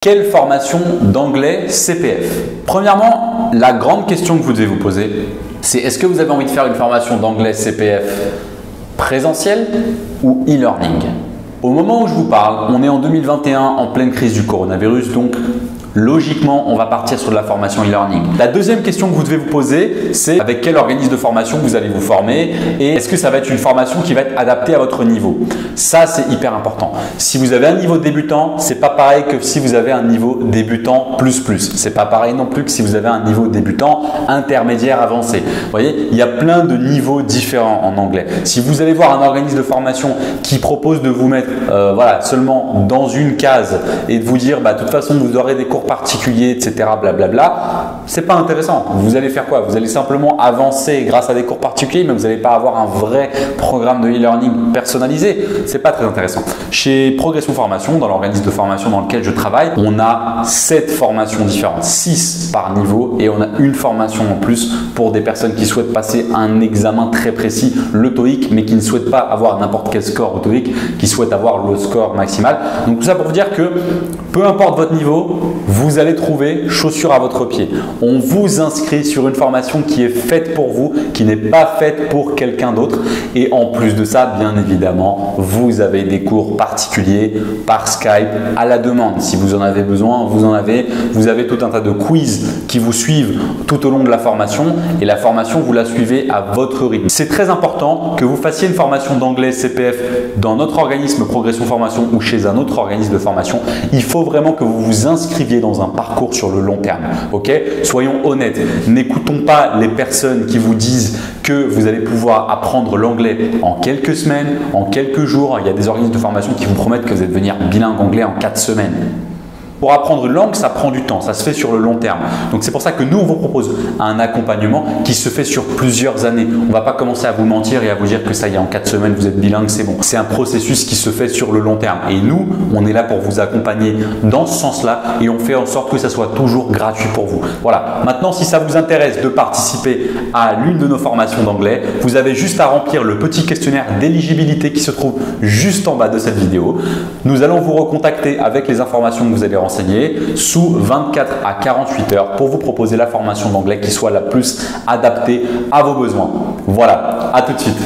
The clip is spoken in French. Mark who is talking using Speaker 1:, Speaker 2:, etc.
Speaker 1: Quelle formation d'anglais CPF? Premièrement, la grande question que vous devez vous poser, c'est est-ce que vous avez envie de faire une formation d'anglais CPF présentielle ou e-learning? Au moment où je vous parle, on est en 2021 en pleine crise du coronavirus, donc logiquement, on va partir sur de la formation e-learning. La deuxième question que vous devez vous poser, c'est avec quel organisme de formation vous allez vous former et est-ce que ça va être une formation qui va être adaptée à votre niveau? Ça, c'est hyper important. Si vous avez un niveau débutant, c'est pas pareil que si vous avez un niveau débutant plus. C'est pas pareil non plus que si vous avez un niveau débutant intermédiaire avancé. Vous voyez, il y a plein de niveaux différents en anglais. Si vous allez voir un organisme de formation qui propose de vous mettre seulement dans une case et de vous dire de toute façon vous aurez des cours particuliers, etc. blablabla, c'est pas intéressant. Vous allez faire quoi? Vous allez simplement avancer grâce à des cours particuliers, mais vous n'allez pas avoir un vrai programme de e-learning personnalisé. C'est pas très intéressant. Chez Progression Formation, dans l'organisme de formation dans lequel je travaille, on a 7 formations différentes, 6 par niveau, et on a une formation en plus pour des personnes qui souhaitent passer un examen très précis, le TOEIC, mais qui ne souhaitent pas avoir n'importe quel score au TOEIC, qui souhaitent avoir le score maximal. Donc tout ça pour vous dire que peu importe votre niveau, vous allez trouver chaussure à votre pied. On vous inscrit sur une formation qui est faite pour vous, qui n'est pas faite pour quelqu'un d'autre. Et en plus de ça, bien évidemment, vous avez des cours particuliers par Skype à la demande. Si vous en avez besoin, vous en avez. Vous avez tout un tas de quiz qui vous suivent tout au long de la formation et la formation, vous la suivez à votre rythme. C'est très important que vous fassiez une formation d'anglais CPF dans notre organisme Progression Formation ou chez un autre organisme de formation. Il faut vraiment que vous vous inscriviez dans un parcours sur le long terme. Ok? Soyons honnêtes, n'écoutons pas les personnes qui vous disent que vous allez pouvoir apprendre l'anglais en quelques semaines, en quelques jours. Il y a des organismes de formation qui vous promettent que vous allez devenir bilingue anglais en 4 semaines. Pour apprendre une langue, ça prend du temps, ça se fait sur le long terme. Donc c'est pour ça que nous, on vous propose un accompagnement qui se fait sur plusieurs années. On ne va pas commencer à vous mentir et à vous dire que ça y est, en 4 semaines, vous êtes bilingue, c'est bon. C'est un processus qui se fait sur le long terme. Et nous, on est là pour vous accompagner dans ce sens-là et on fait en sorte que ça soit toujours gratuit pour vous. Voilà. Maintenant, si ça vous intéresse de participer à l'une de nos formations d'anglais, vous avez juste à remplir le petit questionnaire d'éligibilité qui se trouve juste en bas de cette vidéo. Nous allons vous recontacter avec les informations que vous allez renseigner sous 24 à 48 heures pour vous proposer la formation d'anglais qui soit la plus adaptée à vos besoins. Voilà, à tout de suite.